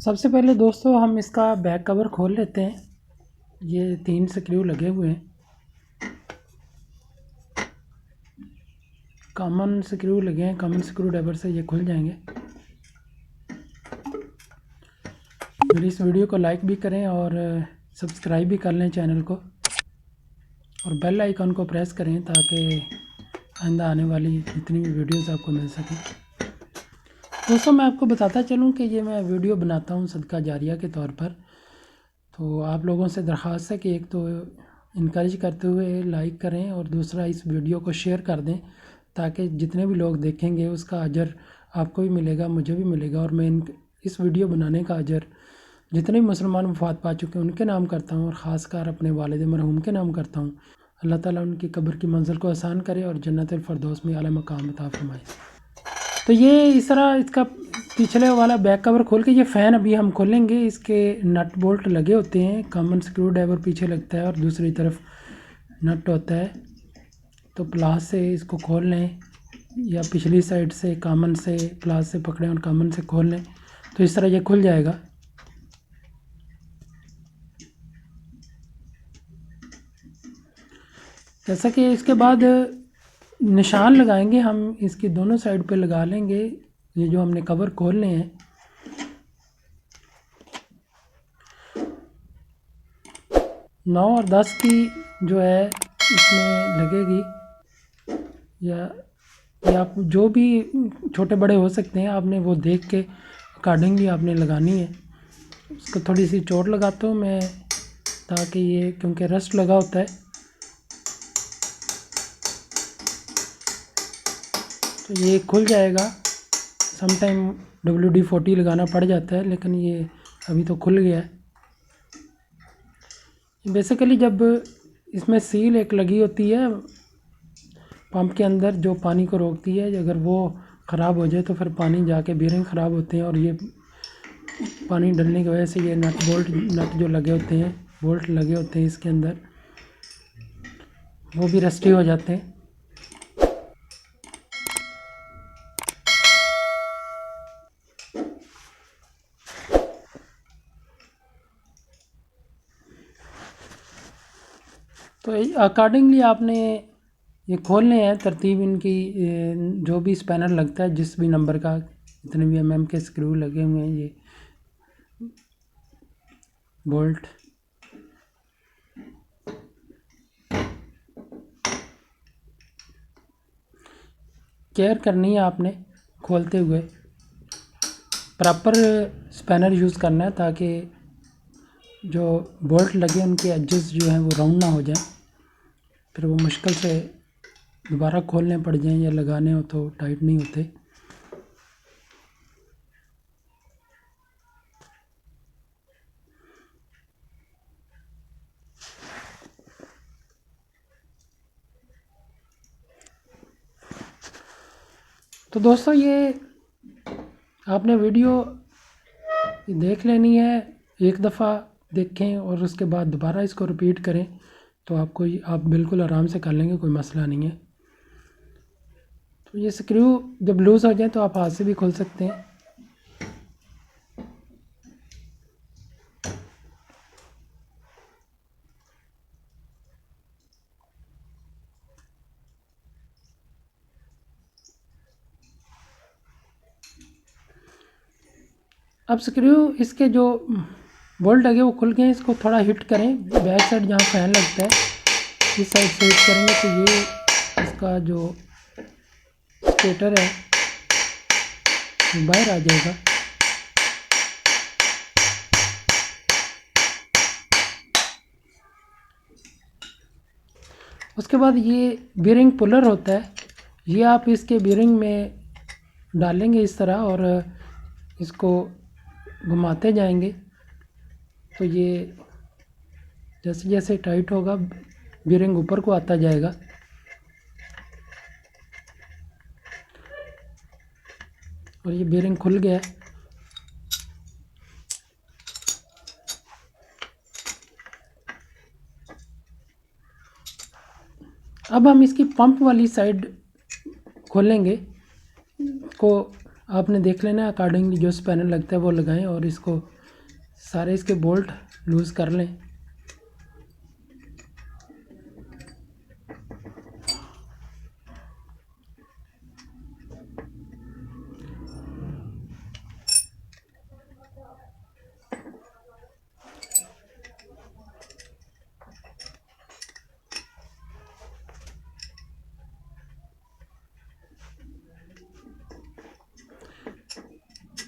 सबसे पहले दोस्तों हम इसका बैक कवर खोल लेते हैं। ये 3 स्क्रू लगे हुए हैं, कॉमन स्क्रू लगे हैं, कॉमन स्क्रू ड्राइवर से ये खुल जाएंगे। मेरी इस वीडियो को लाइक भी करें और सब्सक्राइब भी कर लें चैनल को, और बेल आइकन को प्रेस करें ताकि आइंदा आने वाली जितनी भी वीडियोस आपको मिल सकें। दोस्तों मैं आपको बताता चलूं कि ये मैं वीडियो बनाता हूं सदका जारिया के तौर पर। तो आप लोगों से दरख्वास्त है कि एक तो इनकरेज करते हुए लाइक करें और दूसरा इस वीडियो को शेयर कर दें ताकि जितने भी लोग देखेंगे उसका अजर आपको भी मिलेगा, मुझे भी मिलेगा। और मैं इस वीडियो बनाने का अजर जितने भी मुसलमान वफ़ात पा चुके हैं उनके नाम करता हूँ, और ख़ासकर अपने वालिद मरहूम के नाम करता हूँ। अल्लाह ताला उनकी कब्र की मंजिल को आसान करे और जन्नतुल फरदौस में आला मकाम अता फरमाए। तो ये इस तरह इसका पिछले वाला बैक कवर खोल के ये फ़ैन अभी हम खोलेंगे। इसके नट बोल्ट लगे होते हैं, कॉमन स्क्रू ड्राइवर पीछे लगता है और दूसरी तरफ नट होता है। तो प्लास से इसको खोल लें या पिछली साइड से कॉमन से प्लास से पकड़ें और कॉमन से खोल लें, तो इस तरह ये खुल जाएगा। जैसा कि इसके बाद निशान लगाएंगे हम, इसकी दोनों साइड पे लगा लेंगे ये जो हमने कवर खोलने हैं। नौ और 10 की जो है इसमें लगेगी, या आप जो भी छोटे बड़े हो सकते हैं, आपने वो देख के अकॉर्डिंगली आपने लगानी है। उसको थोड़ी सी चोट लगाता हूँ मैं ताकि ये, क्योंकि रस्ट लगा होता है, तो ये खुल जाएगा। समटाइम WD-40 लगाना पड़ जाता है, लेकिन ये अभी तो खुल गया है। बेसिकली जब इसमें सील एक लगी होती है पंप के अंदर जो पानी को रोकती है, अगर वो ख़राब हो जाए तो फिर पानी जाके बेरिंग ख़राब होते हैं, और ये पानी डलने की वजह से ये नट जो लगे होते हैं, बोल्ट लगे होते हैं इसके अंदर, वो भी रस्टी हो जाते हैं। तो अकॉर्डिंगली आपने ये खोलने हैं तरतीब इनकी। जो भी स्पैनर लगता है जिस भी नंबर का, जितने भी mm के स्क्रू लगे हुए हैं, ये बोल्ट केयर करनी है आपने खोलते हुए। प्रॉपर स्पैनर यूज़ करना है ताकि जो बोल्ट लगे उनके एजेस जो हैं वो राउंड ना हो जाएं, फिर वो मुश्किल से दोबारा खोलने पड़ जाएं या लगाने हो तो टाइट नहीं होते। तो दोस्तों ये आपने वीडियो देख लेनी है, एक दफ़ा देखें और उसके बाद दोबारा इसको रिपीट करें, तो आप बिल्कुल आराम से कर लेंगे, कोई मसला नहीं है। तो ये स्क्रू जब लूज़ हो जाए तो आप हाथ से भी खोल सकते हैं। अब स्क्रू इसके जो बोल्ट लगे वो खुल गए, इसको थोड़ा हिट करें बैक साइड जहाँ फैन लगता है, इस साइड से हिट करेंगे तो ये इसका जो स्टेटर है बाहर आ जाएगा। उसके बाद ये बेरिंग पुलर होता है, ये आप इसके बेरिंग में डालेंगे इस तरह और इसको घुमाते जाएंगे, तो ये जैसे जैसे टाइट होगा बेरिंग ऊपर को आता जाएगा। और ये बेरिंग खुल गया है। अब हम इसकी पंप वाली साइड खोलेंगे। को आपने देख लेना अकॉर्डिंगली जो स्पैनर लगता है वो लगाएं और इसको सारे इसके बोल्ट लूज़ कर लें।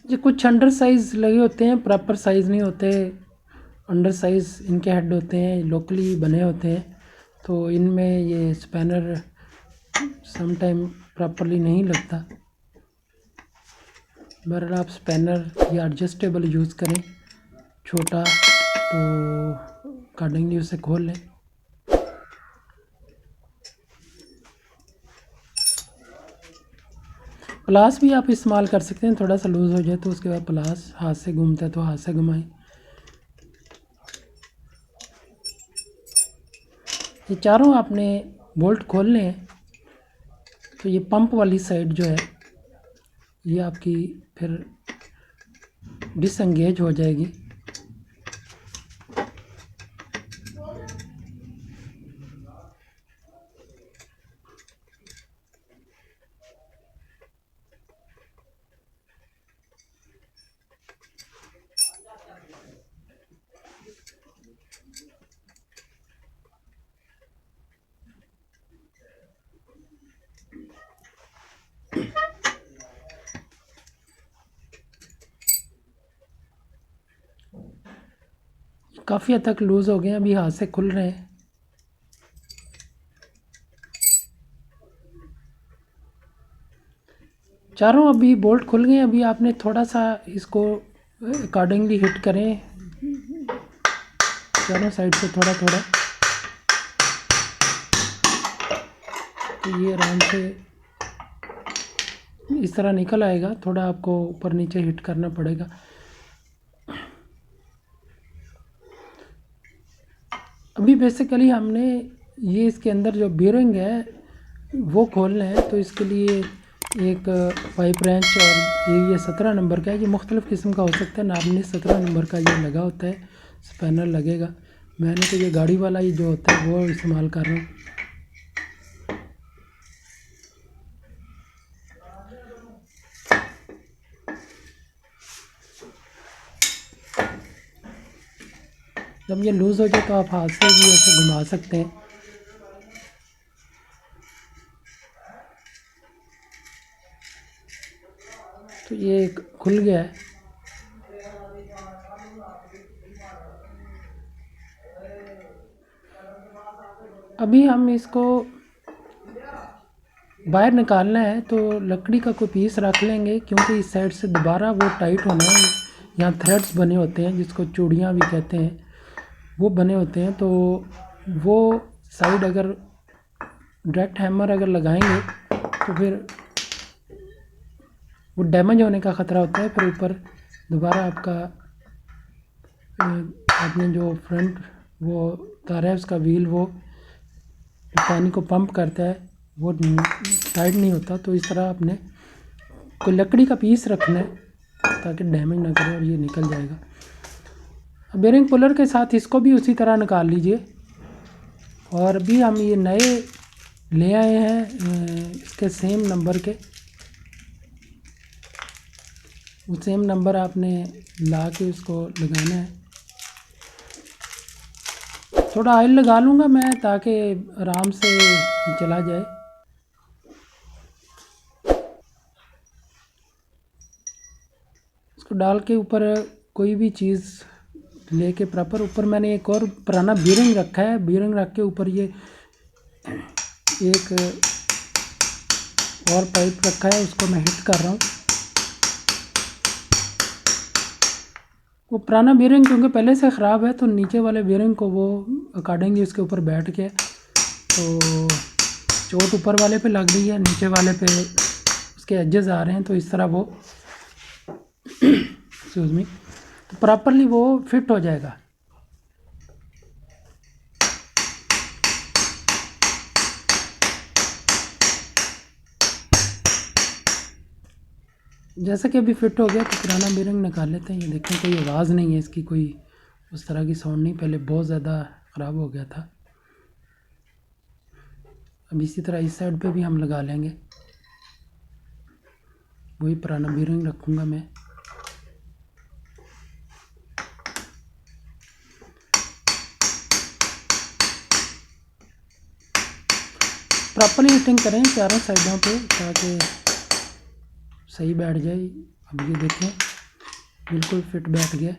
ये कुछ अंडर साइज़ लगे होते हैं, प्रॉपर साइज़ नहीं होते, अंडर साइज़ इनके हेड होते हैं, लोकली बने होते हैं, तो इनमें ये स्पैनर सम टाइम प्रॉपरली नहीं लगता। बहरहाल आप स्पैनर या एडजस्टेबल यूज़ करें, छोटा तो अकॉर्डिंगली उसे खोल लें। प्लास भी आप इस्तेमाल कर सकते हैं, थोड़ा सा लूज़ हो जाए तो उसके बाद प्लास हाथ से घूमता है तो हाथ से घुमाएं। ये चारों आपने बोल्ट खोलने हैं, तो ये पंप वाली साइड जो है ये आपकी फिर डिसएंगेज हो जाएगी। काफ़ी हद तक लूज़ हो गए, अभी हाथ से खुल रहे हैं। चारों अभी बोल्ट खुल गए। अभी आपने थोड़ा सा इसको अकॉर्डिंगली हिट करें, चारों साइड से थोड़ा थोड़ा, तो ये आराम से इस तरह निकल आएगा। थोड़ा आपको ऊपर नीचे हिट करना पड़ेगा। अभी बेसिकली हमने ये इसके अंदर जो बीयरिंग है वो खोलना है, तो इसके लिए एक पाइप रेंच, और ये 17 नंबर का है। ये मुख्तलिफ़ किस्म का हो सकता है, नॉर्मली 17 नंबर का ये लगा होता है, स्पैनर लगेगा। मैंने तो ये गाड़ी वाला ही जो होता है वो इस्तेमाल कर रहा हूँ। जब ये लूज़ हो जाए तो आप हाथ से भी ऐसे घुमा सकते हैं। तो ये खुल गया है। अभी हम इसको बाहर निकालना है, तो लकड़ी का कोई पीस रख लेंगे, क्योंकि इस साइड से दोबारा वो टाइट होना है। यहाँ थ्रेड्स बने होते हैं जिसको चूड़ियाँ भी कहते हैं, वो बने होते हैं। तो वो साइड अगर डायरेक्ट हैमर अगर लगाएंगे तो फिर वो डैमेज होने का ख़तरा होता है। फिर ऊपर दोबारा आपका आपने जो फ्रंट वो तार है उसका व्हील, वो पानी को पंप करता है, वो टाइट नहीं होता। तो इस तरह आपने कोई लकड़ी का पीस रखना है ताकि डैमेज ना करे, और ये निकल जाएगा। बेरिंग पुलर के साथ इसको भी उसी तरह निकाल लीजिए। और अभी हम ये नए ले आए हैं इसके सेम नंबर के, वो सेम नंबर आपने ला के उसको लगाना है। थोड़ा ऑयल लगा लूँगा मैं ताकि आराम से चला जाए। इसको डाल के ऊपर कोई भी चीज़ लेके प्रॉपर, ऊपर मैंने एक और पुराना बीयरिंग रखा है, बीयरिंग रख के ऊपर ये एक और पाइप रखा है, उसको मैं हिट कर रहा हूँ। वो पुराना बीयरिंग क्योंकि पहले से ख़राब है, तो नीचे वाले बीयरिंग को वो अकॉर्डिंगली उसके ऊपर बैठ के, तो चोट ऊपर वाले पे लग रही है, नीचे वाले पे उसके एजेस आ रहे हैं, तो इस तरह वो एक्सक्यूज़ मी, तो प्रॉपरली वो फिट हो जाएगा। जैसा कि अभी फिट हो गया तो पुराना बीयरिंग निकाल लेते हैं। ये देखें कोई आवाज़ नहीं है इसकी, कोई उस तरह की साउंड नहीं, पहले बहुत ज़्यादा ख़राब हो गया था। अब इसी तरह इस साइड पे भी हम लगा लेंगे, वही पुराना बीयरिंग रखूँगा मैं। प्रॉपरली हिटिंग करें चारों साइडों पे ताकि सही बैठ जाए। अब ये देखें बिल्कुल फिट बैठ गया।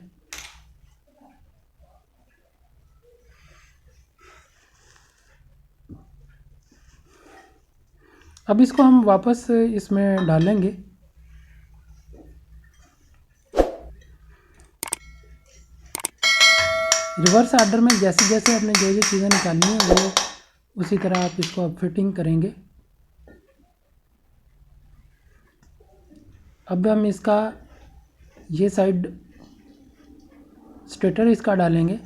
अब इसको हम वापस इसमें डालेंगे। रिवर्स ऑर्डर में जैसे जैसे आपने जो चीज़ें निकालनी है वो उसी तरह आप इसको अब फिटिंग करेंगे। अब हम इसका ये साइड स्टेटर इसका डालेंगे।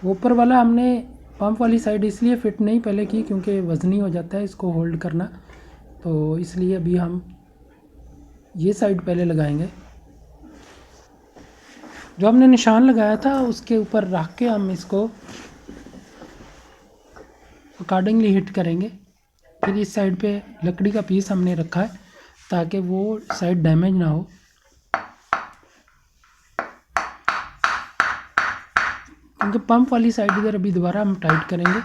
ऊपर वाला हमने पंप वाली साइड इसलिए फिट नहीं पहले की क्योंकि वज़नी हो जाता है इसको होल्ड करना, तो इसलिए अभी हम ये साइड पहले लगाएंगे। जो हमने निशान लगाया था उसके ऊपर रख के हम इसको अकॉर्डिंगली हिट करेंगे। फिर इस साइड पे लकड़ी का पीस हमने रखा है ताकि वो साइड डैमेज ना हो। क्योंकि पंप वाली साइड इधर अभी दोबारा हम टाइट करेंगे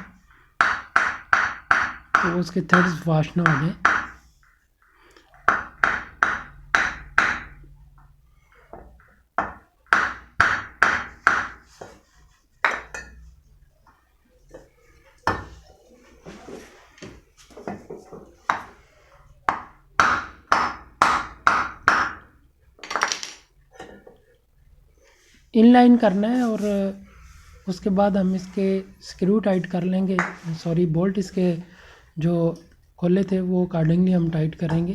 तो उसके थ्रेड्स वाश ना हो जाए। इनलाइन करना है और उसके बाद हम इसके स्क्रू टाइट कर लेंगे, सॉरी बोल्ट इसके जो खोले थे वो अकॉर्डिंगली हम टाइट करेंगे।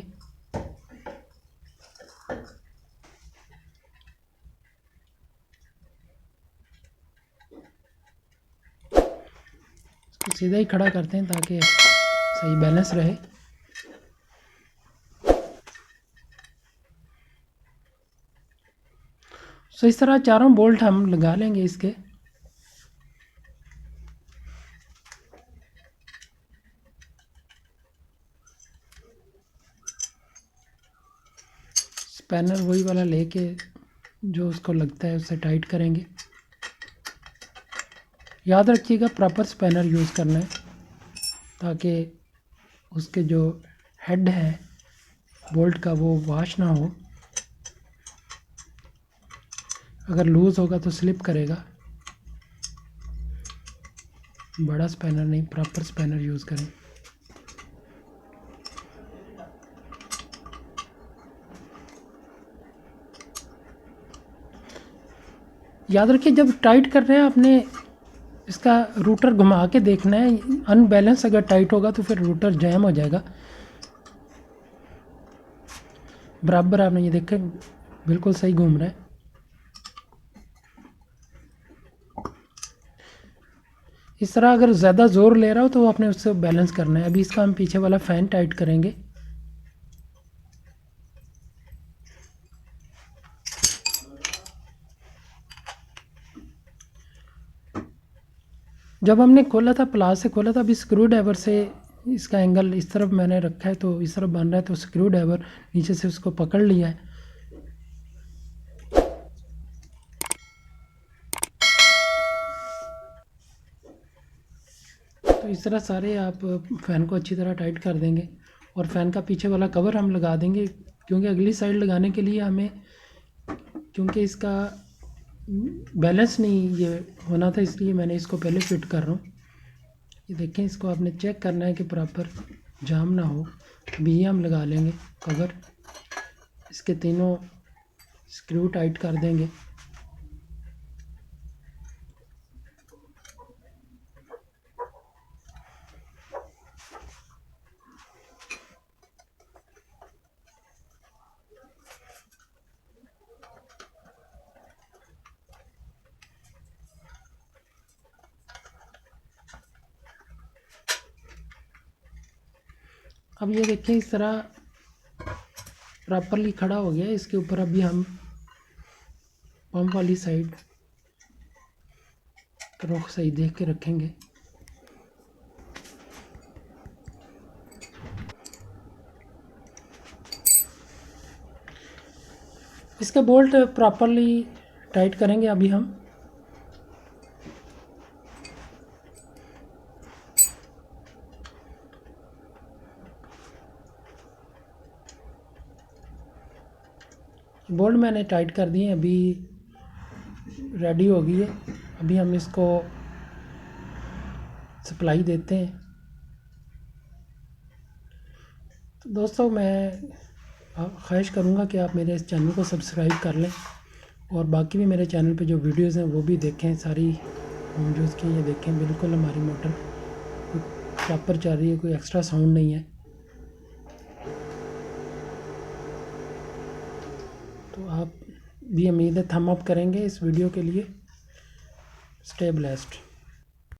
इसको सीधा ही खड़ा करते हैं ताकि सही बैलेंस रहे। सो इस तरह चारों बोल्ट हम लगा लेंगे इसके। स्पैनर वही वाला लेके जो उसको लगता है उससे टाइट करेंगे। याद रखिएगा प्रॉपर स्पैनर यूज़ करना है ताकि उसके जो हेड है बोल्ट का वो वॉश ना हो। अगर लूज़ होगा तो स्लिप करेगा। बड़ा स्पैनर नहीं, प्रॉपर स्पैनर यूज़ करें। याद रखिए जब टाइट कर रहे हैं आपने इसका रूटर घुमा के देखना है। अनबैलेंस अगर टाइट होगा तो फिर रूटर जैम हो जाएगा। बराबर आपने ये देखा बिल्कुल सही घूम रहा है। इस तरह अगर ज़्यादा ज़ोर ले रहा हो तो आपने उससे बैलेंस करना है। अभी इसका हम पीछे वाला फ़ैन टाइट करेंगे। जब हमने खोला था प्लास से खोला था, अभी स्क्रू ड्राइवर से इसका एंगल इस तरफ मैंने रखा है तो इस तरफ बन रहा है, तो स्क्रू ड्राइवर नीचे से उसको पकड़ लिया है। तो इस तरह सारे आप फ़ैन को अच्छी तरह टाइट कर देंगे और फ़ैन का पीछे वाला कवर हम लगा देंगे क्योंकि अगली साइड लगाने के लिए हमें, क्योंकि इसका बैलेंस नहीं ये होना था इसलिए मैंने इसको पहले फिट कर रहा हूँ। ये देखें इसको आपने चेक करना है कि प्रॉपर जाम ना हो। अभी ये हम लगा लेंगे कवर। इसके तीनों स्क्रू टाइट कर देंगे। अब ये देखें इस तरह प्रॉपरली खड़ा हो गया। इसके ऊपर अभी हम पंप वाली साइड रुख सही देख के रखेंगे। इसके बोल्ट प्रॉपरली टाइट करेंगे अभी हम। बोल्ट मैंने टाइट कर दिए, अभी रेडी हो गई है। अभी हम इसको सप्लाई देते हैं। तो दोस्तों मैं ख्वाहिश करूँगा कि आप मेरे इस चैनल को सब्सक्राइब कर लें और बाकी भी मेरे चैनल पे जो वीडियोस हैं वो भी देखें। सारी होम यूज़ की ये देखें, बिल्कुल हमारी मोटर प्रॉपर चल रही है, कोई एक्स्ट्रा साउंड नहीं है। तो आप भी उम्मीद है थम अप करेंगे इस वीडियो के लिए। Stay blessed.